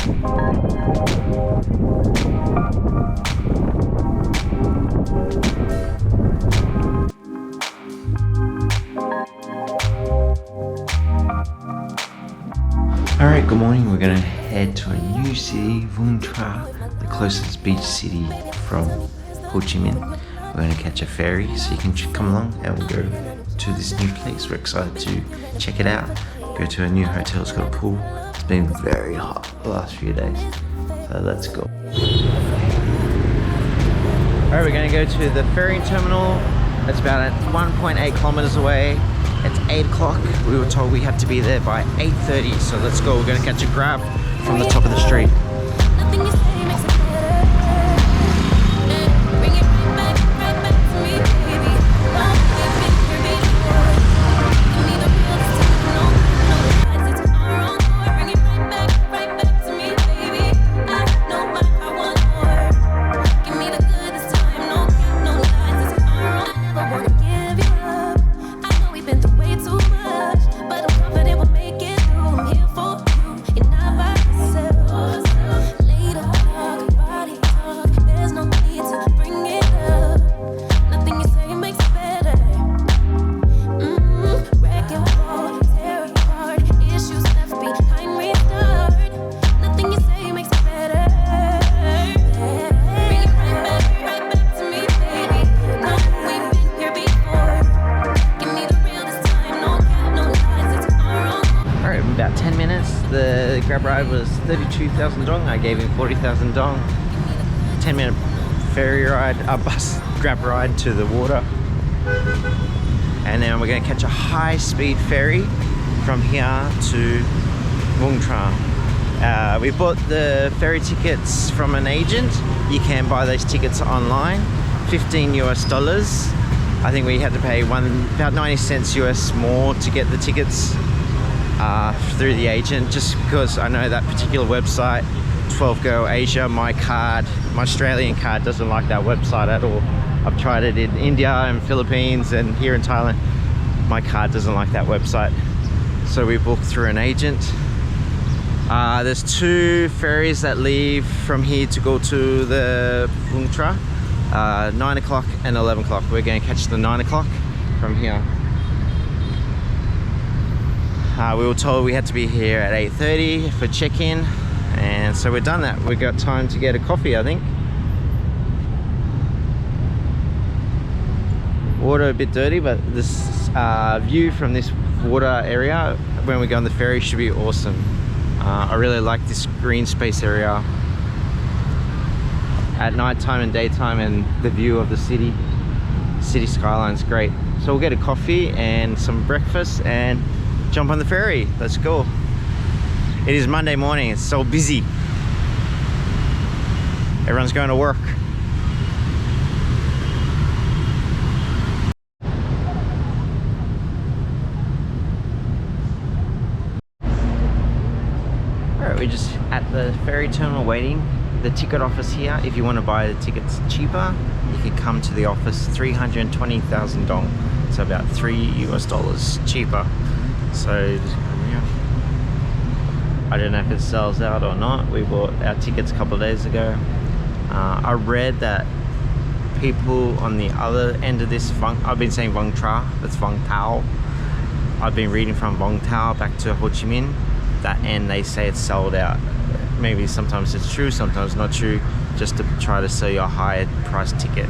Alright, good morning. We're going to head to a new city, Vung Tra, the closest beach city from Ho Chi Minh. We're going to catch a ferry, so you can come along and we'll go to this new place. We're excited to check it out. Go to a new hotel, it's got a pool. It's been very hot the last few days, so let's go. Alright, we're going to go to the ferry terminal. It's about 1.8 kilometers away. It's 8 o'clock. We were told we had to be there by 8:30, so let's go. We're gonna catch a grab from the top of the street. About 10 minutes. The grab ride was 32,000 dong. I gave him 40,000 dong. 10-minute ferry ride, a bus grab ride to the water, and then we're going to catch a high-speed ferry from here to Vung Tra. We bought the ferry tickets from an agent. You can buy those tickets online, $15 US. I think we had to pay about 90 cents US more to get the tickets through the agent, just because I know that particular website, 12Go Asia, my Australian card doesn't like that website at all. I've tried it in India and Philippines and here in Thailand. My card doesn't like that website, so we booked through an agent. There's 2 ferries that leave from here to go to the Vung Tra, 9 o'clock and 11 o'clock. We're going to catch the 9 o'clock from here. We were told we had to be here at 8:30 for check-in, and so we've done that. We've got time to get a coffee, I think. Water a bit dirty, but this view from this water area when we go on the ferry should be awesome. I really like this green space area at night time and daytime, and the view of the city skyline is great. So we'll get a coffee and some breakfast and jump on the ferry. Let's go. It is Monday morning. It's so busy. Everyone's going to work. Alright, we're just at the ferry terminal waiting. The ticket office here, if you want to buy the tickets cheaper, you can come to the office. 320,000 dong, so about $3 US cheaper. So just come here. I don't know if it sells out or not. We bought our tickets a couple of days ago. I read that people on the other end of this I've been saying Vung Tra, that's Vung Tau. I've been reading from Vung Tau back to Ho Chi Minh. That end they say it's sold out. Maybe sometimes it's true, sometimes not true, just to try to sell you a higher price ticket.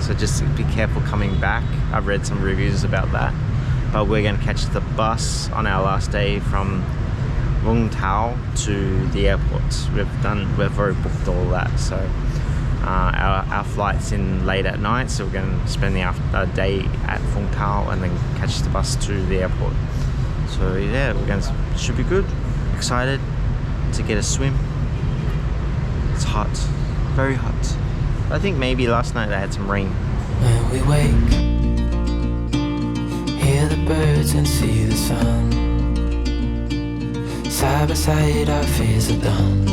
So just be careful coming back. I've read some reviews about that. But we're going to catch the bus on our last day from Vung Tau to the airport. We've already booked all that, so our flight's in late at night, so we're going to spend the day at Vung Tau and then catch the bus to the airport. So yeah, should be good. Excited to get a swim. It's hot, very hot. I think maybe last night they had some rain. When we wake, hear the birds and see the sun. Side by side our fears are done.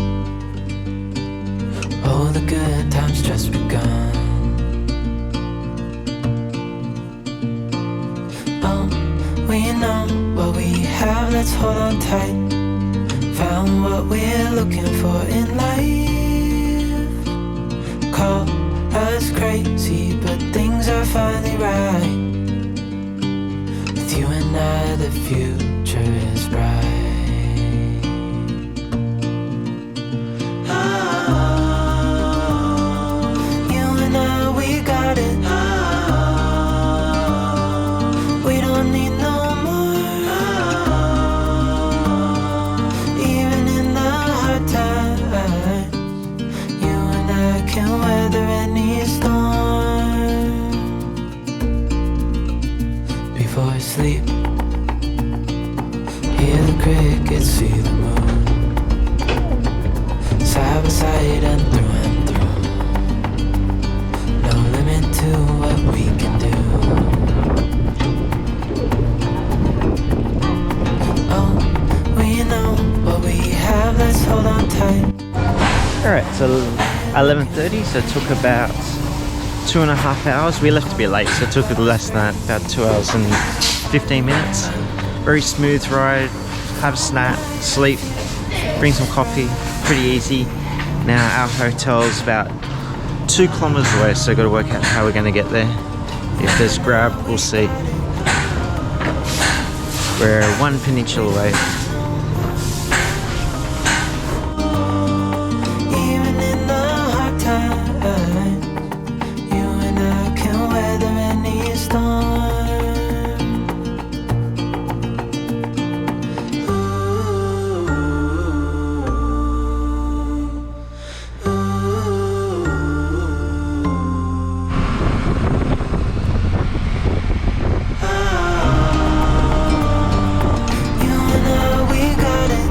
All the good times just begun. Oh, we know what we have, let's hold on tight. Found what we're looking looking for in life. Call us crazy, but things are finally right. With you and I, the future is bright. You and I, we got it. We don't need no more. Even in the hard times, you and I can weather any storm. Before I sleep, hear the crickets, see the moon. Side by side and through and through. No limit to what we can do. Oh, we know what we have, let's hold on tight. Alright, so 11:30, so it took about 2.5 hours. We left a bit late, so it took less than that, about 2 hours and 15 minutes. Very smooth ride, have a snack, sleep, bring some coffee, pretty easy. Now our hotel is about 2 kilometers away, so got to work out how we're going to get there. If there's Grab, we'll see. We're 1 peninsula away. Even in the hard times, you and I can weather any storm. You and I, we got it.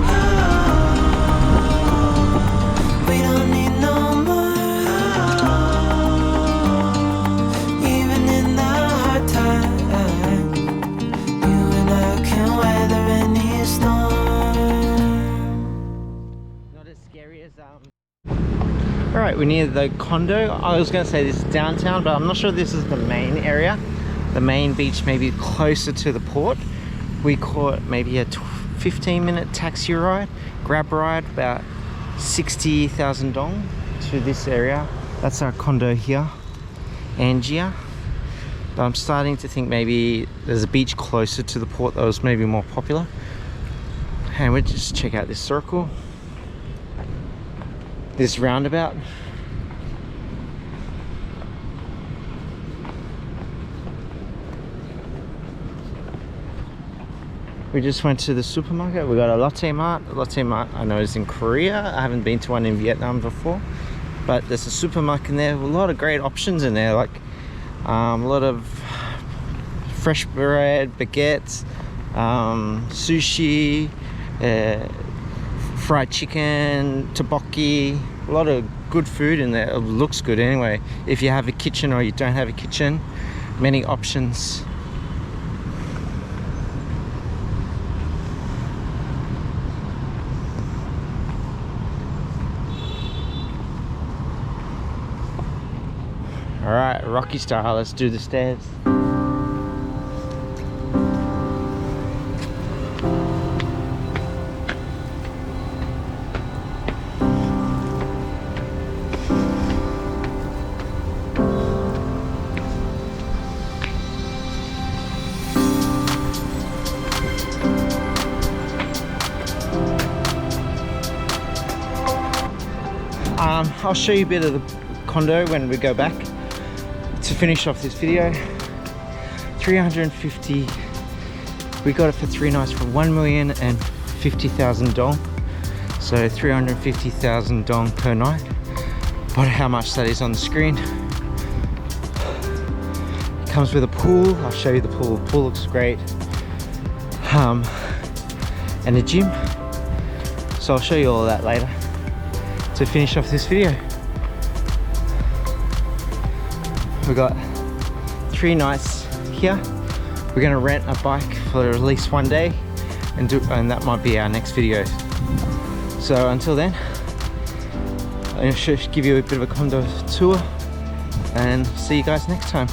We don't need no more. Even in the hard times, you and I can weather any storm. Not as scary as Alright, we're near the condo. I was going to say this is downtown, but I'm not sure this is the main area. The main beach may be closer to the port. We caught maybe a 15-minute taxi ride, Grab ride, about 60,000 dong to this area. That's our condo here, Angia. But I'm starting to think maybe there's a beach closer to the port that was maybe more popular. And we'll just check out this circle, this roundabout. We just went to the supermarket. We got a Lotte Mart. Lotte Mart I know is in Korea. I haven't been to one in Vietnam before, but there's a supermarket in there with a lot of great options in there, like a lot of fresh bread, baguettes, sushi, fried chicken, tteokbokki, a lot of good food in there. It looks good anyway. If you have a kitchen or you don't have a kitchen, many options. All right, Rocky style, let's do the stairs. I'll show you a bit of the condo when we go back. To finish off this video, 350, we got it for 3 nights for 1,050,000 dong, so 350,000 dong per night. But how much that is on the screen. It comes with a pool. I'll show you the pool. The pool looks great, and a gym, so I'll show you all of that later to finish off this video. We got 3 nights here. We're gonna rent a bike for at least 1 day and that might be our next video. So until then, I should give you a bit of a condo tour and see you guys next time.